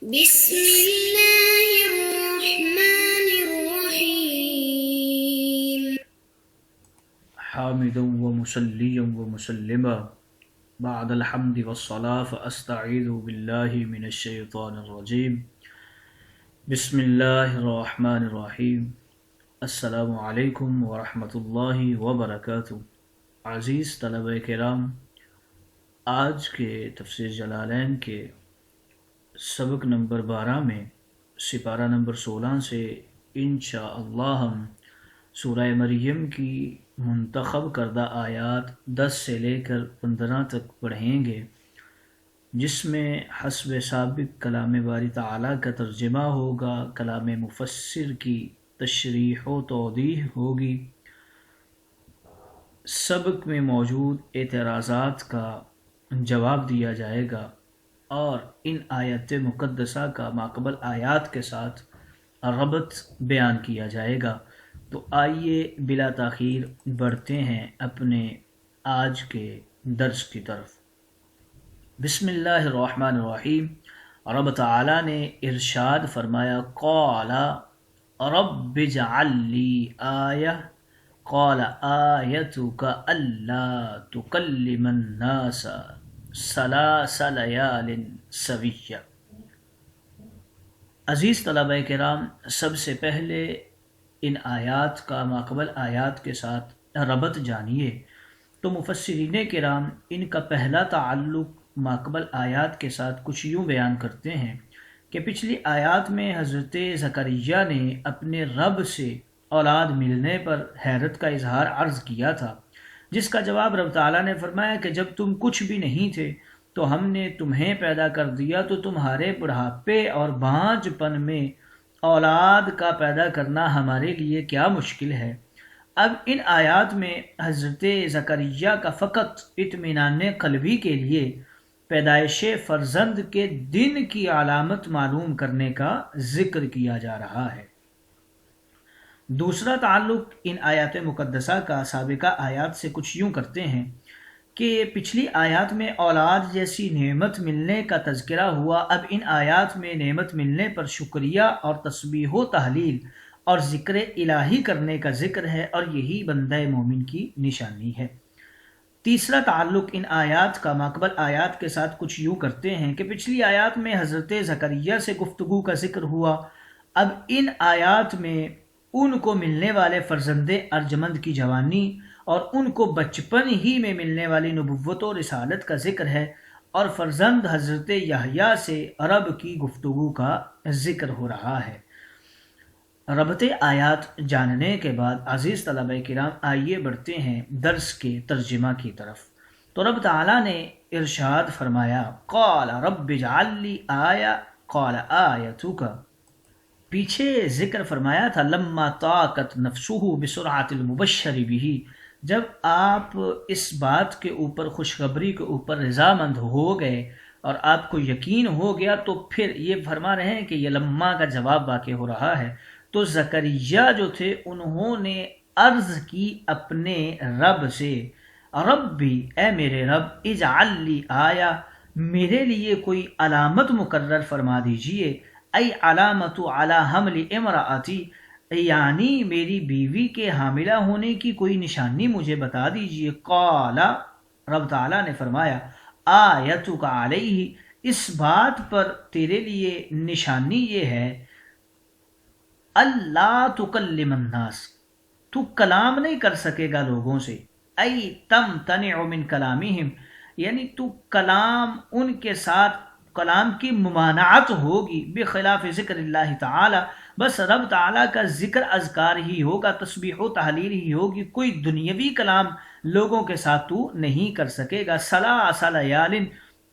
بسم اللہ الرحمن الرحیم حامدا ومصلیا ومسلما بعد الحمد والصلاة فاستعیذ باللہ من الشیطان الرجیم بسم اللہ الرحمن الرحیم السلام علیکم ورحمۃ اللہ وبرکاتہ۔ عزیز طلبہ کرام، آج کے تفسیر جلالین کے سبق نمبر 12 میں سپارہ نمبر 16 سے انشاءاللہ ہم سورہ مریم کی منتخب کردہ آیات 10 سے لے کر 15 تک پڑھیں گے، جس میں حسب سابق کلام باری تعالیٰ کا ترجمہ ہوگا، کلام مفسر کی تشریح و توضیح ہوگی، سبق میں موجود اعتراضات کا جواب دیا جائے گا اور ان آیات مقدسہ کا ماقبل آیات کے ساتھ ربط بیان کیا جائے گا۔ تو آئیے بلا تاخیر بڑھتے ہیں اپنے آج کے درس کی طرف۔ بسم اللہ الرحمن الرحیم۔ رب تعالیٰ نے ارشاد فرمایا، قال رب اجعل لی آیہ قال آیتک الا تکلم الناس ثلاث لیال سویہ۔ عزیز طلبہ کرام، سب سے پہلے ان آیات کا ماقبل آیات کے ساتھ ربط جانیے تو مفسرین کرام ان کا پہلا تعلق ماقبل آیات کے ساتھ کچھ یوں بیان کرتے ہیں کہ پچھلی آیات میں حضرت زکریا نے اپنے رب سے اولاد ملنے پر حیرت کا اظہار عرض کیا تھا، جس کا جواب رب تعالیٰ نے فرمایا کہ جب تم کچھ بھی نہیں تھے تو ہم نے تمہیں پیدا کر دیا، تو تمہارے بڑھاپے اور بانجھ پن میں اولاد کا پیدا کرنا ہمارے لیے کیا مشکل ہے۔ اب ان آیات میں حضرت زکریا کا فقط اطمینان قلبی کے لیے پیدائش فرزند کے دن کی علامت معلوم کرنے کا ذکر کیا جا رہا ہے۔ دوسرا تعلق ان آیات مقدسہ کا سابقہ آیات سے کچھ یوں کرتے ہیں کہ پچھلی آیات میں اولاد جیسی نعمت ملنے کا تذکرہ ہوا، اب ان آیات میں نعمت ملنے پر شکریہ اور تسبیح و تحلیل اور ذکر الہی کرنے کا ذکر ہے، اور یہی بندہ مومن کی نشانی ہے۔ تیسرا تعلق ان آیات کا ماقبل آیات کے ساتھ کچھ یوں کرتے ہیں کہ پچھلی آیات میں حضرت زکریا سے گفتگو کا ذکر ہوا، اب ان آیات میں ان کو ملنے والے فرزند ارجمند کی جوانی اور ان کو بچپن ہی میں ملنے والی نبوت و رسالت کا ذکر ہے، اور فرزند حضرت یحییٰ سے رب کی گفتگو کا ذکر ہو رہا ہے۔ ربط آیات جاننے کے بعد عزیز طلبہ کرام، آئیے بڑھتے ہیں درس کے ترجمہ کی طرف۔ تو رب تعالیٰ نے ارشاد فرمایا، قال رب اجعل لی آیہ قال آیتک۔ پیچھے ذکر فرمایا تھا لما طاقت نفسہ بسرعۃ المبشر بہ، جب آپ اس بات کے اوپر، خوشخبری کے اوپر رضامند ہو گئے اور آپ کو یقین ہو گیا، تو پھر یہ فرما رہے ہیں کہ یہ لما کا جواب واقع ہو رہا ہے۔ تو زکریا جو تھے انہوں نے عرض کی اپنے رب سے، ربی اے میرے رب، اجعل لی آیہ، میرے لیے کوئی علامت مقرر فرما دیجئے، ای علامت علی حمل امراتی، یعنی میری بیوی کے حاملہ ہونے کی کوئی نشانی مجھے بتا دیجئے۔ قال، رب تعالیٰ نے فرمایا، آیتک علیہ، اس بات پر تیرے لیے نشانی یہ ہے، اللہ تکلم الناس، تو کلام نہیں کر سکے گا لوگوں سے، ای تمتنع من کلامہم، یعنی تو کلام ان کے ساتھ کلام کی ممانعت ہوگی، بخلاف ذکر اللہ تعالی، بس رب تعالیٰ کا ذکر اذکار ہی ہوگا، تسبیح و تحلیل ہی ہوگی، کوئی دنیاوی کلام لوگوں کے ساتھ تو نہیں کر سکے گا۔ ثلاث لیال،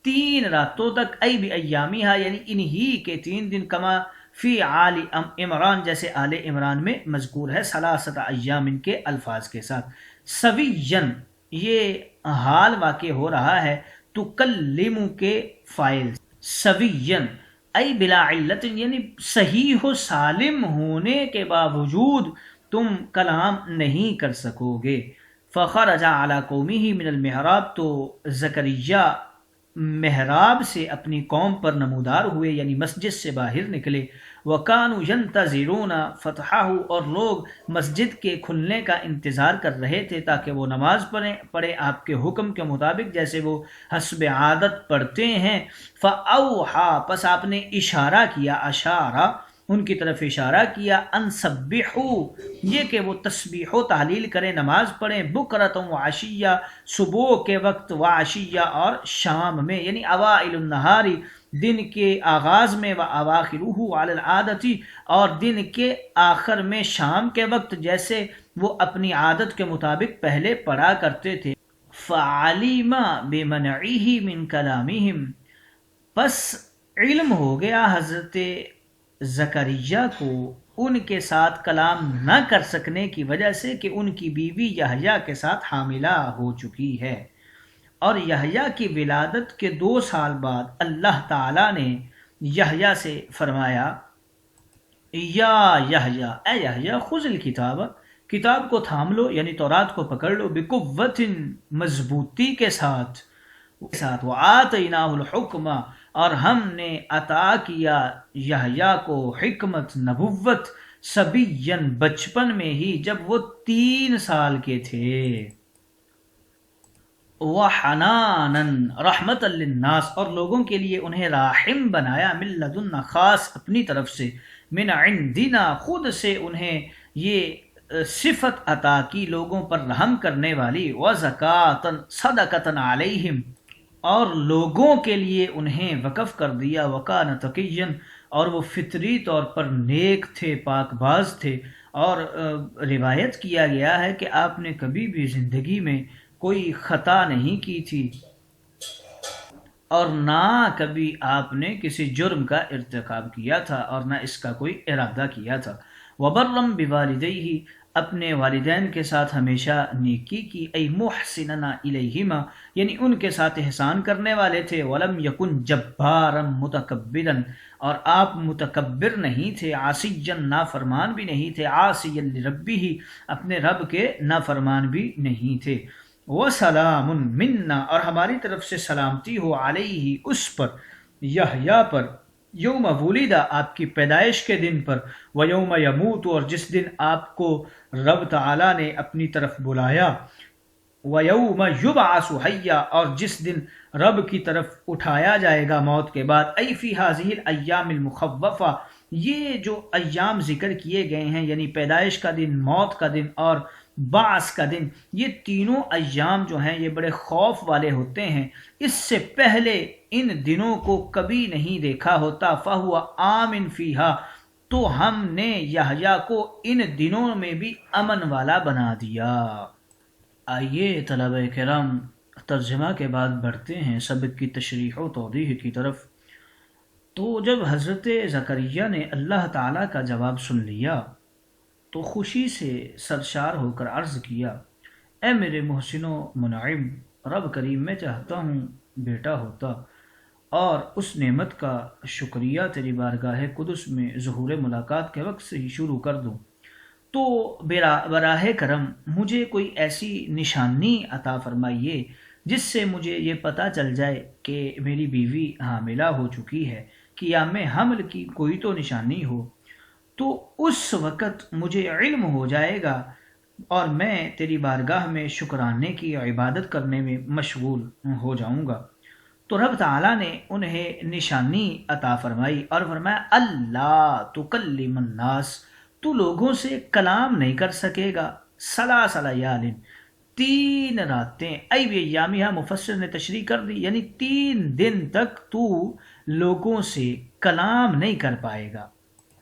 3 راتوں تک، ای بایامہا، یعنی انہی کے 3 دن، کما فی آل عمران، جیسے آل عمران میں مذکور ہے، ثلاثۃ ایام کے الفاظ کے ساتھ۔ سویًا، یہ حال واقع ہو رہا ہے تکلم کے فاعل، سویًا ای بلا علت، یعنی صحیح و سالم ہونے کے باوجود تم کلام نہیں کر سکو گے۔ فخرج علی قومہ من المحراب، تو زکریا محراب سے اپنی قوم پر نمودار ہوئے، یعنی مسجد سے باہر نکلے۔ وَكَانُوا يَنْتَظِرُونَ فَتْحَهُ، اور لوگ مسجد کے کھلنے کا انتظار کر رہے تھے تاکہ وہ نماز پڑھے آپ کے حکم کے مطابق جیسے وہ حسب عادت پڑھتے ہیں۔ فَأَوْحَى، پس آپ نے اشارہ کیا، اشارہ ان کی طرف اشارہ کیا، ان سبحوا، یہ کہ وہ تسبیح و تحلیل کریں، نماز پڑھیں، بکرۃ و عشیہ، صبح کے وقت، و عشیہ اور شام میں، یعنی اوائل النہار، دن کے آغاز میں، و اواخرہ علی العادۃ، اور دن کے آخر میں شام کے وقت جیسے وہ اپنی عادت کے مطابق پہلے پڑھا کرتے تھے۔ فعلم بمنعہ من کلامہم، پس علم ہو گیا حضرت زکریا کو ان کے ساتھ کلام نہ کر سکنے کی وجہ سے کہ ان کی بیوی یحییٰ کے ساتھ حاملہ ہو چکی ہے، اور یحییٰ کی ولادت کے 2 سال بعد اللہ تعالیٰ نے یحییٰ سے فرمایا، یا یحییٰ، اے یحییٰ، خذ الکتاب، کتاب کو تھام لو، یعنی تورات کو پکڑ لو، بقوت، مضبوطی کے ساتھ، وآتیناہ الحکم، اور ہم نے عطا کیا یحییٰ کو حکمت، نبوت، صبیًا، بچپن میں ہی جب وہ 3 سال کے تھے، وحنانًا، رحمت للناس، اور لوگوں کے لیے انہیں راحم بنایا، من لدنا، خاص اپنی طرف سے، من عندنا، خود سے انہیں یہ صفت عطا کی لوگوں پر رحم کرنے والی، وزکاۃً، صدقۃً علیہم، اور لوگوں کے لیے انہیں وقف کر دیا، وکان تقیًا، اور وہ فطری طور پر نیک تھے، پاک باز تھے، اور روایت کیا گیا ہے کہ آپ نے کبھی بھی زندگی میں کوئی خطا نہیں کی تھی اور نہ کبھی آپ نے کسی جرم کا ارتکاب کیا تھا اور نہ اس کا کوئی ارادہ کیا تھا۔ وبرم بوالدیہ، اپنے والدین کے ساتھ ہمیشہ نیکی کی، ای محسننا الیہما، یعنی ان کے ساتھ احسان کرنے والے تھے، ولم یکن جبارا متکبرا، اور آپ متکبر نہیں تھے، عاصیا، نافرمان بھی نہیں تھے، عاصیا لربہ، اپنے رب کے نافرمان بھی نہیں تھے، وسلام منا، اور ہماری طرف سے سلامتی ہو، علیہ، اس پر، یحییٰ پر، یوم ولد، آپ کی پیدائش کے دن پر، ویوم یموت، اور جس دن آپ کو رب تعالیٰ نے اپنی طرف بلایا، ویوم یبعث حیا، اور جس دن رب کی طرف اٹھایا جائے گا موت کے بعد، ای فی ہذہ الایام المخوفہ، یہ جو ایام ذکر کیے گئے ہیں، یعنی پیدائش کا دن، موت کا دن اور بعث کا دن، یہ تینوں ایام جو ہیں یہ بڑے خوف والے ہوتے ہیں، اس سے پہلے ان دنوں کو کبھی نہیں دیکھا ہوتا، فہو آمن فیہا، تو ہم نے یحییٰ کو ان دنوں میں بھی امن والا بنا دیا۔ آئیے طلبہ کرام ترجمہ کے بعد بڑھتے ہیں سبق کی تشریح و توضیح کی طرف۔ تو جب حضرت زکریا نے اللہ تعالیٰ کا جواب سن لیا تو خوشی سے سرشار ہو کر عرض کیا، اے میرے محسن و منعم رب کریم، میں چاہتا ہوں بیٹا ہوتا اور اس نعمت کا شکریہ تیری بارگاہ قدس میں ظہور ملاقات کے وقت سے ہی شروع کر دوں، تو براہ کرم مجھے کوئی ایسی نشانی عطا فرمائیے جس سے مجھے یہ پتہ چل جائے کہ میری بیوی حاملہ ہو چکی ہے، قیام حمل کی کوئی تو نشانی ہو، تو اس وقت مجھے علم ہو جائے گا اور میں تیری بارگاہ میں شکرانے کی عبادت کرنے میں مشغول ہو جاؤں گا۔ تو رب تعالیٰ نے انہیں نشانی عطا فرمائی اور فرمایا، اللہ تکلم الناس، تو لوگوں سے کلام نہیں کر سکے گا، ثلاث لیال، 3 راتیں، ای بیامیہ، مفسر نے تشریح کر دی، یعنی 3 دن تک تو لوگوں سے کلام نہیں کر پائے گا،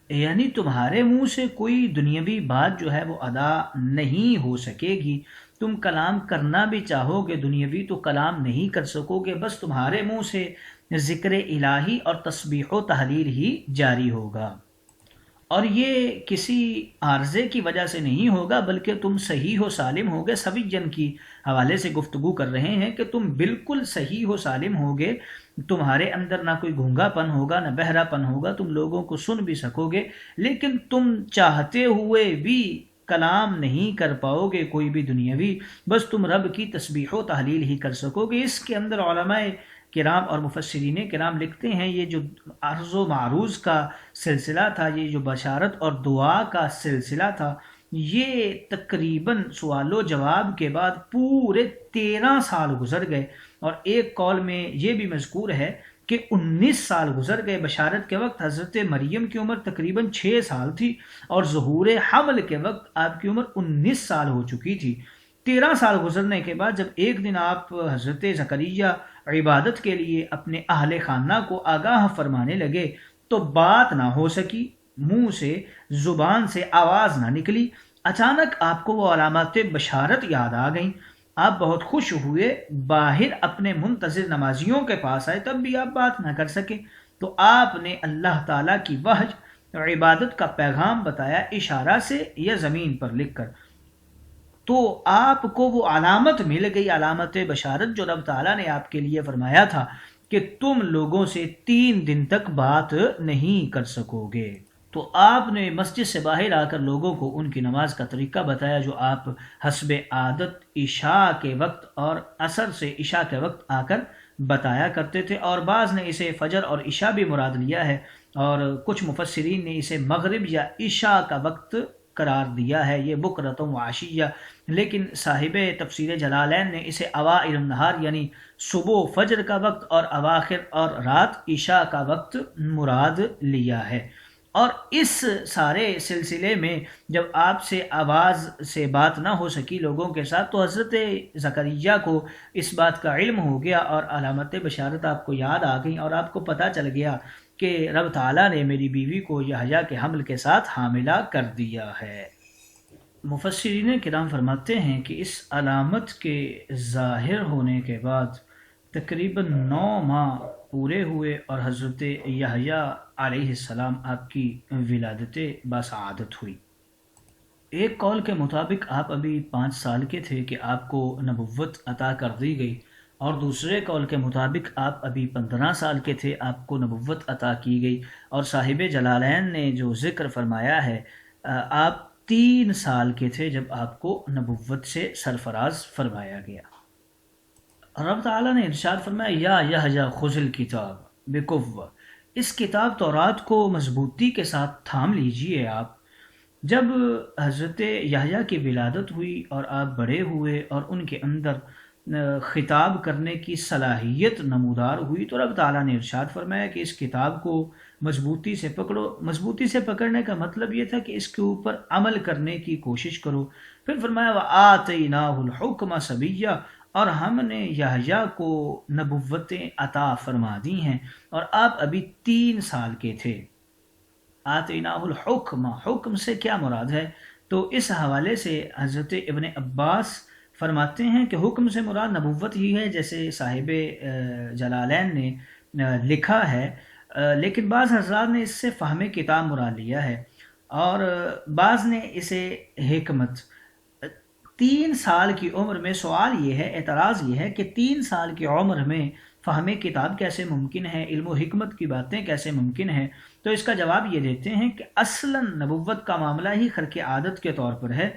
یعنی تمہارے منہ سے کوئی دنیاوی بات جو ہے وہ ادا نہیں ہو سکے گی، تم کلام کرنا بھی چاہو گے دنیاوی تو کلام نہیں کر سکو گے، بس تمہارے منہ سے ذکر الہی اور تسبیح و تحلیل ہی جاری ہوگا، اور یہ کسی عارضے کی وجہ سے نہیں ہوگا بلکہ تم صحیح و سالم ہوگے۔ سویجن کی حوالے سے گفتگو کر رہے ہیں کہ تم بالکل صحیح و سالم ہوگے، تمہارے اندر نہ کوئی گونگا پن ہوگا نہ بہرا پن ہوگا، تم لوگوں کو سن بھی سکو گے، لیکن تم چاہتے ہوئے بھی کلام نہیں کر پاؤ گے کوئی بھی دنیاوی، بس تم رب کی تسبیح و تحلیل ہی کر سکو گے۔ اس کے اندر علماء کرام اور مفسرین کرام لکھتے ہیں یہ جو عرض و معروض کا سلسلہ تھا، یہ جو بشارت اور دعا کا سلسلہ تھا، یہ تقریباً سوال و جواب کے بعد پورے 13 سال گزر گئے، اور ایک قول میں یہ بھی مذکور ہے کہ 19 سال گزر گئے۔ بشارت کے وقت حضرت مریم کی عمر تقریباً 6 سال تھی، اور ظہور حمل کے وقت آپ کی عمر 19 سال ہو چکی تھی۔ 13 سال گزرنے کے بعد جب ایک دن آپ حضرت زکریا عبادت کے لیے اپنے اہل خانہ کو آگاہ فرمانے لگے تو بات نہ ہو سکی، منہ سے زبان سے آواز نہ نکلی۔ اچانک آپ کو وہ علامات بشارت یاد آ گئیں، آپ بہت خوش ہوئے، باہر اپنے منتظر نمازیوں کے پاس آئے، تب بھی آپ بات نہ کر سکے، تو آپ نے اللہ تعالیٰ کی وحی عبادت کا پیغام بتایا، اشارہ سے یا زمین پر لکھ کر۔ تو آپ کو وہ علامت مل گئی، علامت بشارت جو رب تعالیٰ نے آپ کے لیے فرمایا تھا کہ تم لوگوں سے 3 دن تک بات نہیں کر سکو گے۔ تو آپ نے مسجد سے باہر آ کر لوگوں کو ان کی نماز کا طریقہ بتایا، جو آپ حسب عادت عشاء کے وقت اور عصر سے عشاء کے وقت آ کر بتایا کرتے تھے، اور بعض نے اسے فجر اور عشاء بھی مراد لیا ہے، اور کچھ مفسرین نے اسے مغرب یا عشاء کا وقت قرار دیا ہے، یہ بکرۃ و عشیہ، لیکن صاحب تفسیر جلالین نے اسے اوائل النہار یعنی صبح فجر کا وقت اور اواخر اور رات عشاء کا وقت مراد لیا ہے۔ اور اس سارے سلسلے میں جب آپ سے آواز سے بات نہ ہو سکی لوگوں کے ساتھ، تو حضرت زکریا کو اس بات کا علم ہو گیا، اور علامت بشارت آپ کو یاد آ گئی، اور آپ کو پتہ چل گیا کہ رب تعالیٰ نے میری بیوی کو یحییٰ کے حمل کے ساتھ حاملہ کر دیا ہے۔ مفسرین کرام فرماتے ہیں کہ اس علامت کے ظاہر ہونے کے بعد تقریباً 9 ماہ پورے ہوئے، اور حضرت یحییٰ علیہ السلام آپ کی ولادت باسعادت ہوئی۔ ایک قول کے مطابق آپ ابھی 5 سال کے تھے کہ آپ کو نبوت عطا کر دی گئی، اور دوسرے قول کے مطابق آپ ابھی 15 سال کے تھے، آپ کو نبوت عطا کی گئی، اور صاحب جلالین نے جو ذکر فرمایا ہے آپ 3 سال کے تھے جب آپ کو نبوت سے سرفراز فرمایا گیا۔ رب تعالیٰ نے ارشاد فرمایا، یا یحییٰ خذ الکتاب بقوہ، اس کتاب تورات کو مضبوطی کے ساتھ تھام لیجئے۔ آپ جب حضرت یحییٰ کی ولادت ہوئی اور آپ بڑے ہوئے اور ان کے اندر خطاب کرنے کی صلاحیت نمودار ہوئی، تو رب تعالیٰ نے ارشاد فرمایا کہ اس کتاب کو مضبوطی سے پکڑو۔ مضبوطی سے پکڑنے کا مطلب یہ تھا کہ اس کے اوپر عمل کرنے کی کوشش کرو۔ پھر فرمایا وَآتَيْنَاهُ الْحُكْمَ صَبِيًّا، اور ہم نے یحییٰ کو نبوتیں عطا فرما دی ہیں، اور آپ ابھی 3 سال کے تھے۔ آتیناہ الحکم، حکم سے کیا مراد ہے؟ تو اس حوالے سے حضرت ابن عباس فرماتے ہیں کہ حکم سے مراد نبوت ہی ہے، جیسے صاحب جلالین نے لکھا ہے، لیکن بعض حضرات نے اس سے فہم کتاب مراد لیا ہے، اور بعض نے اسے حکمت۔ 3 سال کی عمر میں سوال یہ ہے، اعتراض یہ ہے کہ 3 سال کی عمر میں فہم کتاب کیسے ممکن ہے، علم و حکمت کی باتیں کیسے ممکن ہیں؟ تو اس کا جواب یہ دیتے ہیں کہ اصلاً نبوت کا معاملہ ہی خرق عادت کے طور پر ہے۔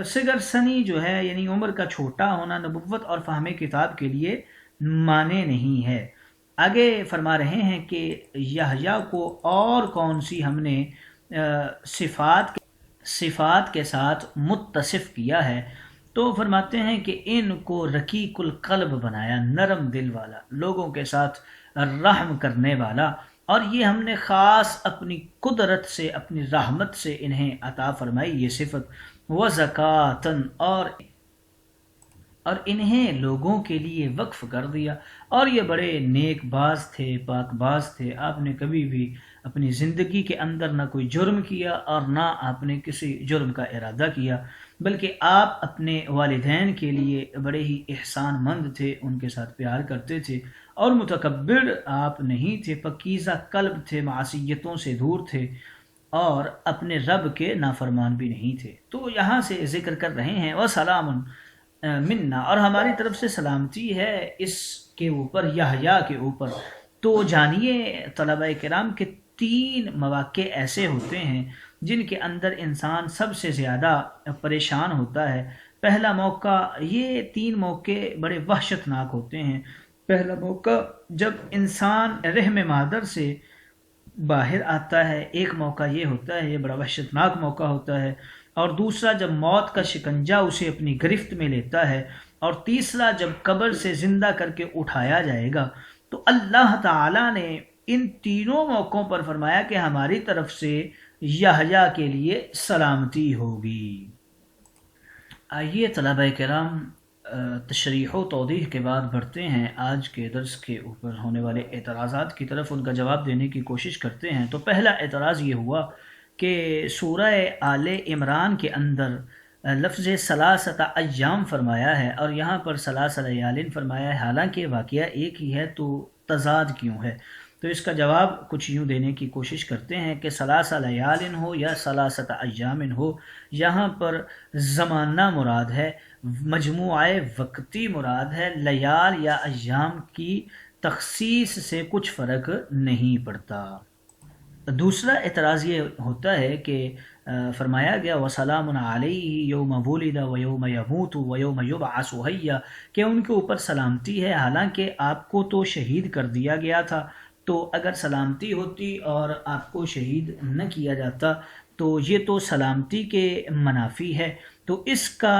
صغر سنی جو ہے یعنی عمر کا چھوٹا ہونا نبوت اور فہم کتاب کے لیے معنی نہیں ہے۔ آگے فرما رہے ہیں کہ یحییٰ کو اور کون سی ہم نے صفات کے ساتھ متصف کیا ہے، تو فرماتے ہیں کہ ان کو رقیق القلب بنایا، نرم دل والا، لوگوں کے ساتھ رحم کرنے والا، اور یہ ہم نے خاص اپنی قدرت سے، اپنی رحمت سے انہیں عطا فرمائی یہ صفت، وَزَكَاةً، اور انہیں لوگوں کے لیے وقف کر دیا، اور یہ بڑے نیک باز تھے، پاک باز تھے۔ آپ نے کبھی بھی اپنی زندگی کے اندر نہ کوئی جرم کیا اور نہ آپ نے کسی جرم کا ارادہ کیا، بلکہ آپ اپنے والدین کے لیے بڑے ہی احسان مند تھے، ان کے ساتھ پیار کرتے تھے، اور متکبر آپ نہیں تھے، پکیزہ قلب تھے، معصیتوں سے دور تھے، اور اپنے رب کے نافرمان بھی نہیں تھے۔ تو یہاں سے ذکر کر رہے ہیں وَسَلَامٌ منا، اور ہماری طرف سے سلامتی ہے اس کے اوپر، یحییٰ کے اوپر۔ تو جانیے طلبہ کرام کہ 3 مواقع ایسے ہوتے ہیں جن کے اندر انسان سب سے زیادہ پریشان ہوتا ہے۔ پہلا موقع، یہ 3 موقع بڑے وحشتناک ہوتے ہیں۔ پہلا موقع جب انسان رحم مادر سے باہر آتا ہے، ایک موقع یہ ہوتا ہے، یہ بڑا وحشتناک موقع ہوتا ہے، اور دوسرا جب موت کا شکنجہ اسے اپنی گرفت میں لیتا ہے، اور تیسرا جب قبر سے زندہ کر کے اٹھایا جائے گا۔ تو اللہ تعالیٰ نے ان تینوں موقعوں پر فرمایا کہ ہماری طرف سے یحییٰ کے لیے سلامتی ہوگی۔ آئیے طلبہ کرام تشریح و توضیح کے بعد بڑھتے ہیں آج کے درس کے اوپر ہونے والے اعتراضات کی طرف، ان کا جواب دینے کی کوشش کرتے ہیں۔ تو پہلا اعتراض یہ ہوا کہ سورہ آل عمران کے اندر لفظ ثلاثۃ ایام فرمایا ہے اور یہاں پر ثلاث لیال فرمایا ہے، حالانکہ واقعہ ایک ہی ہے، تو تضاد کیوں ہے؟ تو اس کا جواب کچھ یوں دینے کی کوشش کرتے ہیں کہ ثلاث لیال ہو یا ثلاثۃ ایام ہو، یہاں پر زمانہ مراد ہے، مجموعہ وقتی مراد ہے، لیال یا ایام کی تخصیص سے کچھ فرق نہیں پڑتا۔ دوسرا اعتراض یہ ہوتا ہے کہ فرمایا گیا وَسَلَامٌ عَلَيْهِ يَوْمَ وُلِدَ وَيَوْمَ يَمُوتُ وَيَوْمَ يُبْعَثُ حَيًّا، کہ ان کے اوپر سلامتی ہے، حالانکہ آپ کو تو شہید کر دیا گیا تھا، تو اگر سلامتی ہوتی اور آپ کو شہید نہ کیا جاتا تو یہ تو سلامتی کے منافی ہے۔ تو اس کا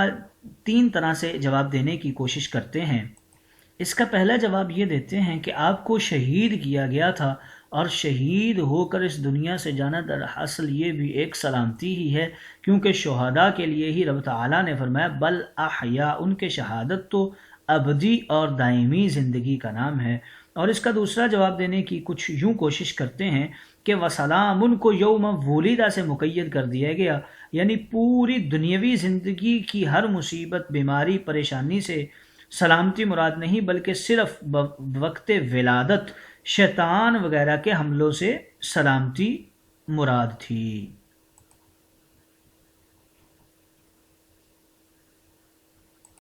تین طرح سے جواب دینے کی کوشش کرتے ہیں۔ اس کا پہلا جواب یہ دیتے ہیں کہ آپ کو شہید کیا گیا تھا، اور شہید ہو کر اس دنیا سے جانا در اصل یہ بھی ایک سلامتی ہی ہے، کیونکہ شہداء کے لیے ہی رب تعالیٰ نے فرمایا بل احیا، ان کے شہادت تو ابدی اور دائمی زندگی کا نام ہے۔ اور اس کا دوسرا جواب دینے کی کچھ یوں کوشش کرتے ہیں کہ وسلام ان کو یوم ولیدہ سے مقید کر دیا گیا، یعنی پوری دنیاوی زندگی کی ہر مصیبت، بیماری، پریشانی سے سلامتی مراد نہیں، بلکہ صرف وقت ولادت شیطان وغیرہ کے حملوں سے سلامتی مراد تھی۔